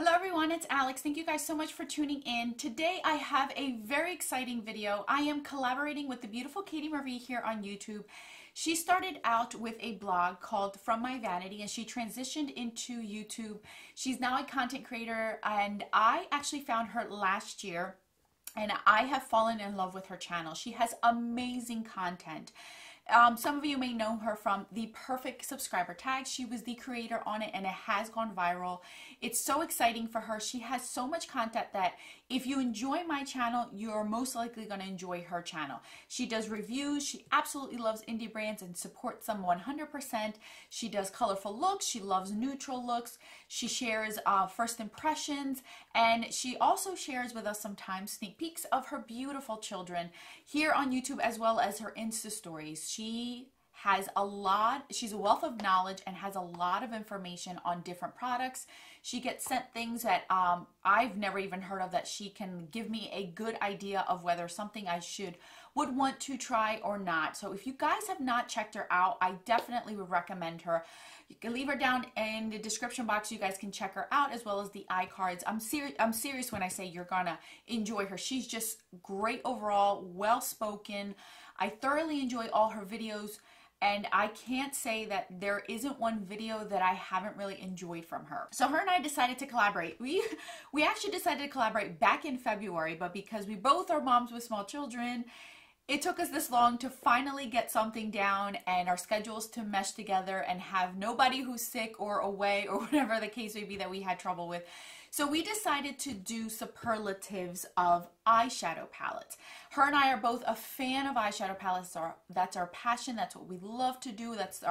Hello everyone, it's Alex. Thank you guys so much for tuning in. Today I have a very exciting video. I am collaborating with the beautiful Katie Marie here on YouTube. She started out with a blog called From My Vanity and she transitioned into YouTube. She's now a content creator and I actually found her last year and I have fallen in love with her channel. She has amazing content. Some of you may know her from the Perfect Subscriber Tag. She was the creator on it and it has gone viral. It's so exciting for her. She has so much content that if you enjoy my channel, you're most likely going to enjoy her channel. She does reviews. She absolutely loves indie brands and supports them 100%. She does colorful looks. She loves neutral looks. She shares first impressions and she also shares with us sometimes sneak peeks of her beautiful children here on YouTube as well as her Insta stories. She has she's a wealth of knowledge and has a lot of information on different products. She gets sent things that I've never even heard of that she can give me a good idea of whether something I would want to try or not. So if you guys have not checked her out, I definitely would recommend her. You can leave her down in the description box. You guys can check her out as well as the iCards. I'm serious when I say you're gonna enjoy her. She's just great overall, well-spoken. I thoroughly enjoy all her videos. And I can't say that there isn't one video that I haven't really enjoyed from her. So her and I decided to collaborate. We actually decided to collaborate back in February, but because we both are moms with small children, it took us this long to finally get something down and our schedules to mesh together and have nobody who's sick or away or whatever the case may be that we had trouble with. So we decided to do superlatives of eyeshadow palettes. Her and I are both a fan of eyeshadow palettes. That's our passion. That's what we love to do. That's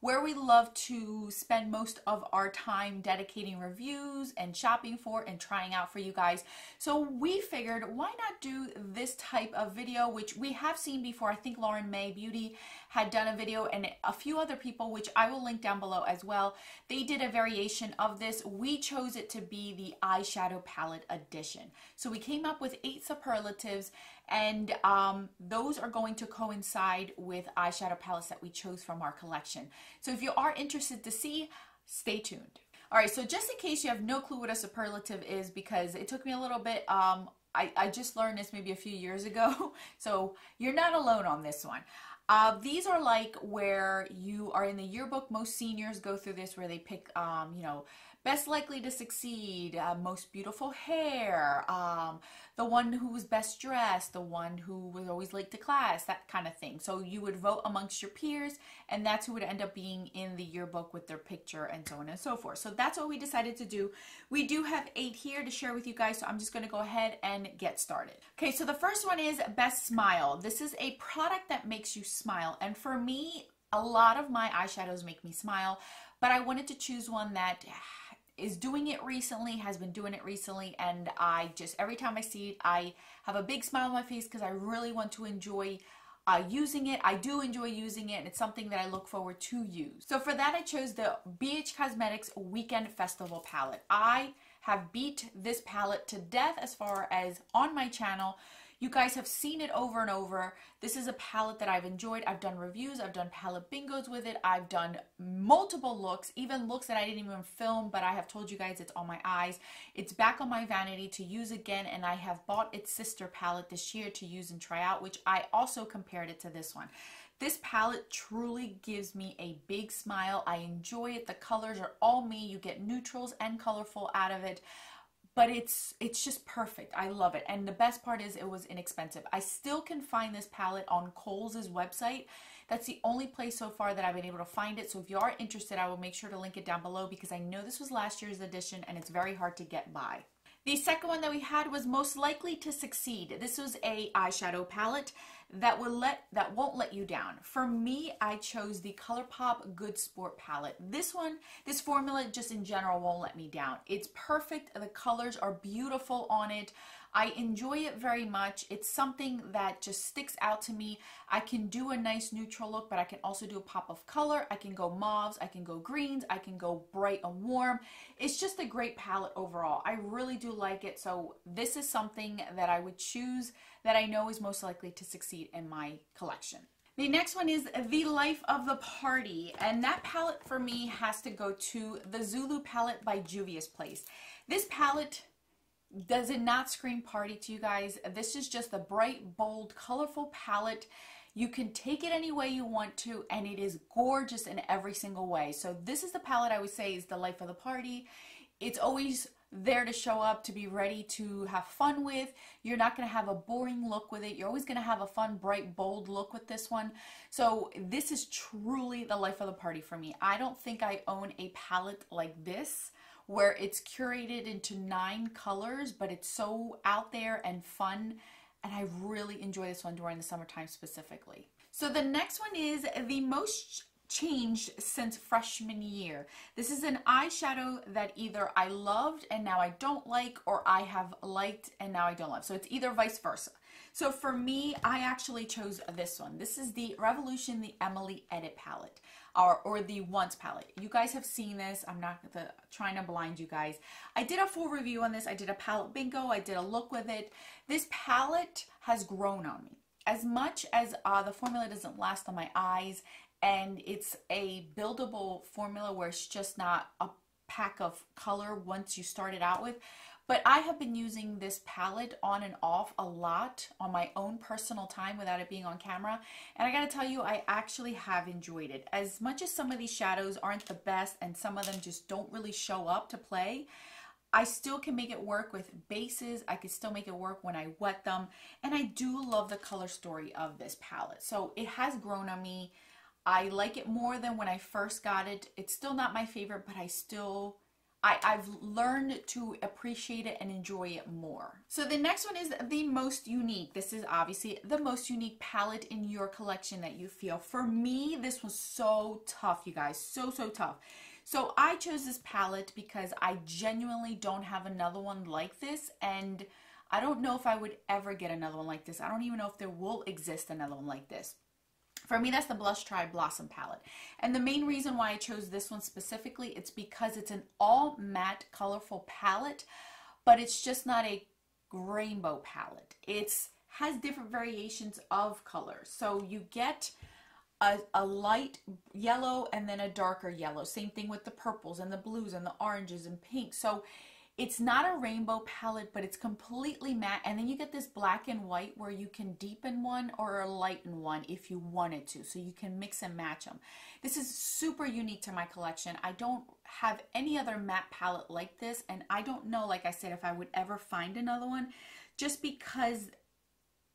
where we love to spend most of our time dedicating reviews and shopping for and trying out for you guys. So we figured, why not do this type of video, which we have seen before. I think Lauren May Beauty had done a video and a few other people, which I will link down below as well. They did a variation of this. We chose it to be the eyeshadow palette edition. So we came up with 8 superlatives and those are going to coincide with eyeshadow palettes that we chose from our collection. So if you are interested to see, stay tuned. All right, so just in case you have no clue what a superlative is, because it took me a little bit, I just learned this maybe a few years ago, so you're not alone on this one. These are like where you are in the yearbook. Most seniors go through this where they pick, you know, best likely to succeed, most beautiful hair, the one who was best dressed, the one who was always late to class, that kind of thing. So you would vote amongst your peers and that's who would end up being in the yearbook with their picture and so on and so forth. So that's what we decided to do. We do have 8 here to share with you guys, so I'm just going to go ahead and get started. Okay, so the first one is Best Smile. This is a product that makes you smile, and for me, a lot of my eyeshadows make me smile, but I wanted to choose one that is doing it recently, has been doing it recently, and I just, every time I see it, I have a big smile on my face because I really want to enjoy using it. I do enjoy using it, and it's something that I look forward to use. So for that, I chose the BH Cosmetics Weekend Festival palette. I have beat this palette to death as far as on my channel. You guys have seen it over and over. This is a palette that I've enjoyed. I've done reviews, I've done palette bingos with it, I've done multiple looks, even looks that I didn't even film, but I have told you guys it's on my eyes. It's back on my vanity to use again, and I have bought its sister palette this year to use and try out, which I also compared it to this one. This palette truly gives me a big smile. I enjoy it. The colors are all me. You get neutrals and colorful out of it. But it's just perfect. I love it. And the best part is it was inexpensive. I still can find this palette on Kohl's website. That's the only place so far that I've been able to find it. So if you are interested, I will make sure to link it down below because I know this was last year's edition and it's very hard to get by. The second one that we had was Most Likely to Succeed. This was a eyeshadow palette that won't let you down. For me, I chose the ColourPop Good Sport palette. This formula just in general won't let me down. It's perfect. The colors are beautiful on it. I enjoy it very much. It's something that just sticks out to me. I can do a nice neutral look, but I can also do a pop of color. I can go mauves, I can go greens, I can go bright and warm. It's just a great palette overall. I really do like it. So this is something that I would choose that I know is most likely to succeed in my collection. The next one is The Life of the Party, and that palette for me has to go to the Zulu palette by Juvia's Place. This palette, does it not scream party to you guys? This is just a bright, bold, colorful palette. You can take it any way you want to, and it is gorgeous in every single way. So this is the palette I would say is the life of the party. It's always there to show up, to be ready to have fun with. You're not going to have a boring look with it. You're always going to have a fun, bright, bold look with this one. So this is truly the life of the party for me. I don't think I own a palette like this, where it's curated into 9 colors, but it's so out there and fun. And I really enjoy this one during the summertime specifically. So the next one is the most changed since freshman year. This is an eyeshadow that either I loved and now I don't like, or I have liked and now I don't love. So it's either vice versa. So for me, I actually chose this one. This is the Revolution, the Emily Edit palette, or the Once palette. You guys have seen this. I'm not trying to blind you guys. I did a full review on this. I did a palette bingo. I did a look with it. This palette has grown on me. As much as the formula doesn't last on my eyes, and it's a buildable formula where it's just not a pack of color once you start it out with. But I have been using this palette on and off a lot on my own personal time without it being on camera. And I gotta tell you, I actually have enjoyed it. As much as some of these shadows aren't the best and some of them just don't really show up to play, I still can make it work with bases. I can still make it work when I wet them. And I do love the color story of this palette. So it has grown on me. I like it more than when I first got it. It's still not my favorite, but I've learned to appreciate it and enjoy it more. So the next one is the most unique. This is obviously the most unique palette in your collection that you feel. For me, this was so tough, you guys, so tough. So I chose this palette because I genuinely don't have another one like this, and I don't know if I would ever get another one like this. I don't even know if there will exist another one like this. For me, that's the Blush Try Blossom palette. And the main reason why I chose this one specifically, it's because it's an all matte, colorful palette, but it's just not a rainbow palette. It has different variations of colors. So you get a light yellow and then a darker yellow. Same thing with the purples and the blues and the oranges and pinks. So it's not a rainbow palette, but it's completely matte. And then you get this black and white where you can deepen one or lighten one if you wanted to. So you can mix and match them. This is super unique to my collection. I don't have any other matte palette like this. And I don't know, like I said, if I would ever find another one, just because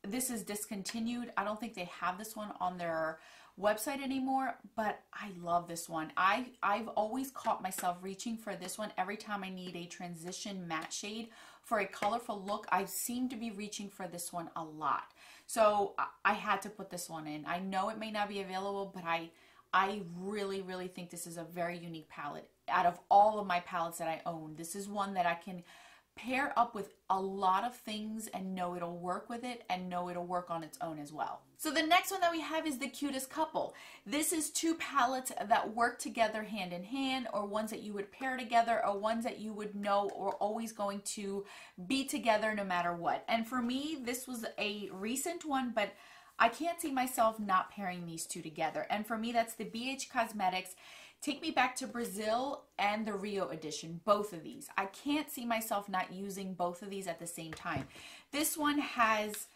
this is discontinued. I don't think they have this one on their website anymore, but I love this one. I've always caught myself reaching for this one every time I need a transition matte shade for a colorful look. I seem to be reaching for this one a lot. So I had to put this one in. I know it may not be available, but I really think this is a very unique palette. Out of all of my palettes that I own, this is one that I can pair up with a lot of things and know it'll work with it and know it'll work on its own as well. So the next one that we have is the Cutest couple. This is 2 palettes that work together hand in hand, or ones that you would pair together, or ones that you would know are always going to be together no matter what. And for me, this was a recent one, but I can't see myself not pairing these 2 together. And for me, that's the BH Cosmetics Take Me Back to Brazil and the Rio edition, both of these. I can't see myself not using both of these at the same time. This one has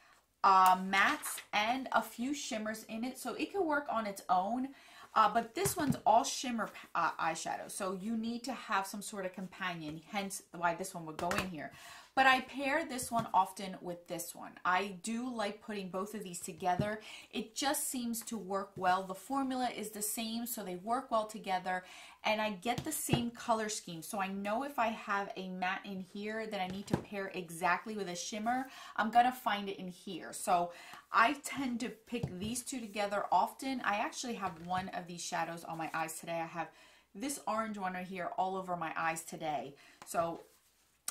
mattes and a few shimmers in it, so it can work on its own. But this one's all shimmer eyeshadow, so you need to have some sort of companion, hence why this one would go in here. But I pair this one often with this one. I do like putting both of these together. It just seems to work well. The formula is the same, so they work well together. And I get the same color scheme. So I know if I have a matte in here that I need to pair exactly with a shimmer, I'm gonna find it in here. So I tend to pick these 2 together often. I actually have one of these shadows on my eyes today. I have this orange one right here all over my eyes today. So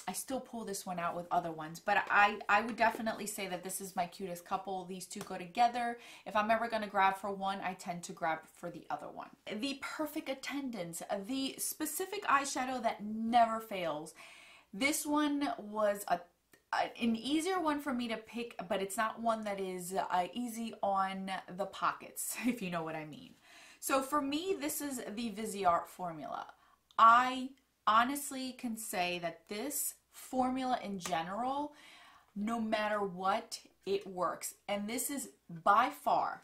I still pull this one out with other ones, but I would definitely say that this is my cutest couple. These 2 go together. If I'm ever going to grab for one, I tend to grab for the other one. The Perfect Attendance, the specific eyeshadow that never fails. This one was an easier one for me to pick, but it's not one that is easy on the pockets, if you know what I mean. So for me, this is the Viseart formula. I honestly can say that this formula in general, no matter what, it works. And this is by far,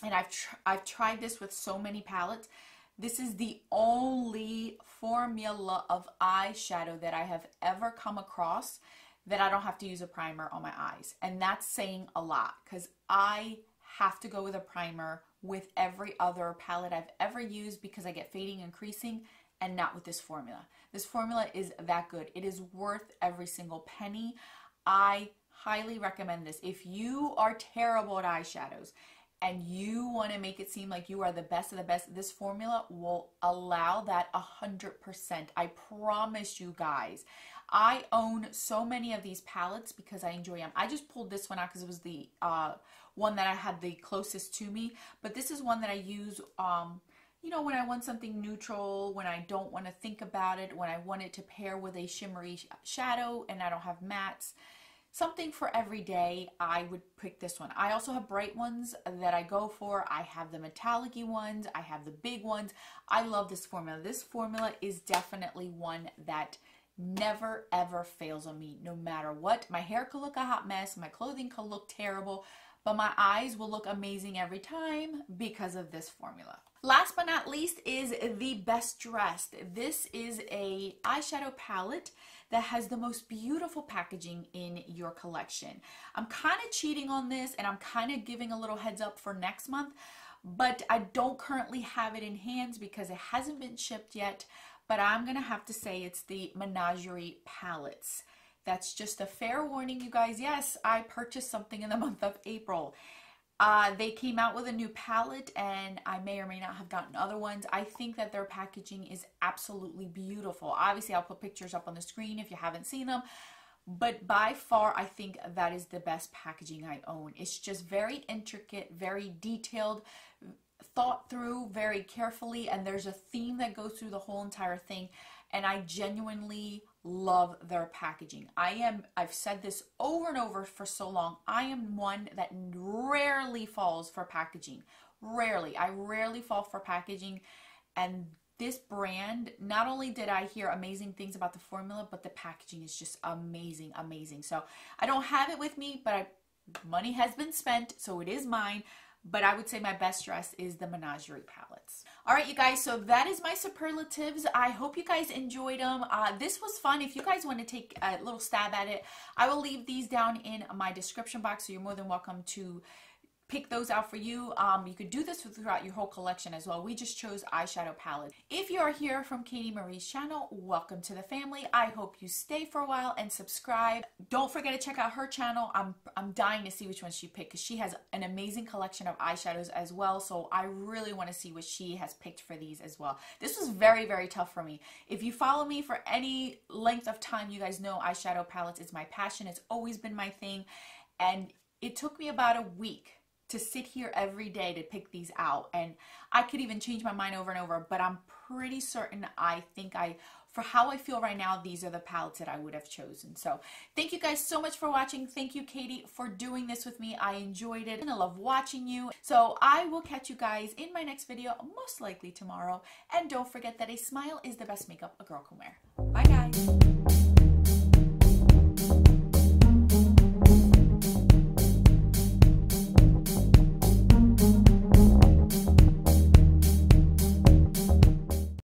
and I've tried this with so many palettes, this is the only formula of eyeshadow that I have ever come across that I don't have to use a primer on my eyes. And that's saying a lot, because I have to go with a primer with every other palette I've ever used because I get fading and creasing, and not with this formula. This formula is that good. It is worth every single penny. I highly recommend this. If you are terrible at eyeshadows and you want to make it seem like you are the best of the best, this formula will allow that 100%. I promise you guys. I own so many of these palettes because I enjoy them. I just pulled this one out because it was the one that I had the closest to me. But this is one that I use, you know, when I want something neutral, when I don't want to think about it, when I want it to pair with a shimmery shadow and I don't have mattes. Something for every day, I would pick this one. I also have bright ones that I go for. I have the metallic-y ones. I have the big ones. I love this formula. This formula is definitely one that never ever fails on me, no matter what. My hair could look a hot mess, my clothing could look terrible, but my eyes will look amazing every time because of this formula. Last but not least is the Best Dressed. This is a eyeshadow palette that has the most beautiful packaging in your collection. I'm kind of cheating on this, and I'm kind of giving a little heads up for next month, but I don't currently have it in hands because it hasn't been shipped yet. But I'm gonna have to say it's the Menagerie palettes. That's just a fair warning, you guys. Yes, I purchased something in the month of April. They came out with a new palette, and I may or may not have gotten other ones. I think that their packaging is absolutely beautiful. Obviously, I'll put pictures up on the screen if you haven't seen them. But by far, I think that is the best packaging I own. It's just very intricate, very detailed, thought through very carefully, and there's a theme that goes through the whole entire thing, and I genuinely love their packaging. I've said this over and over for so long, I am one that rarely falls for packaging. Rarely. I rarely fall for packaging, and this brand, not only did I hear amazing things about the formula, but the packaging is just amazing, amazing. So I don't have it with me, but money has been spent, so it is mine. But I would say my best dress is the Menagerie palettes. All right, you guys, so that is my superlatives. I hope you guys enjoyed them. This was fun. If you guys want to take a little stab at it, I will leave these down in my description box, so you're more than welcome to pick those out for you. You could do this throughout your whole collection as well. We just chose eyeshadow palette. If you are here from Katie Marie's channel, welcome to the family. I hope you stay for a while and subscribe. Don't forget to check out her channel. I'm dying to see which one she picked because she has an amazing collection of eyeshadows as well. So I really want to see what she has picked for these as well. This was very, very tough for me. If you follow me for any length of time, you guys know eyeshadow palettes is my passion. It's always been my thing. And it took me about a week to sit here every day to pick these out, and I could even change my mind over and over, but I'm pretty certain for how I feel right now, these are the palettes that I would have chosen. So thank you guys so much for watching. Thank you, Katie, for doing this with me. I enjoyed it and I love watching you. So I will catch you guys in my next video, most likely tomorrow. And don't forget that a smile is the best makeup a girl can wear. Bye guys.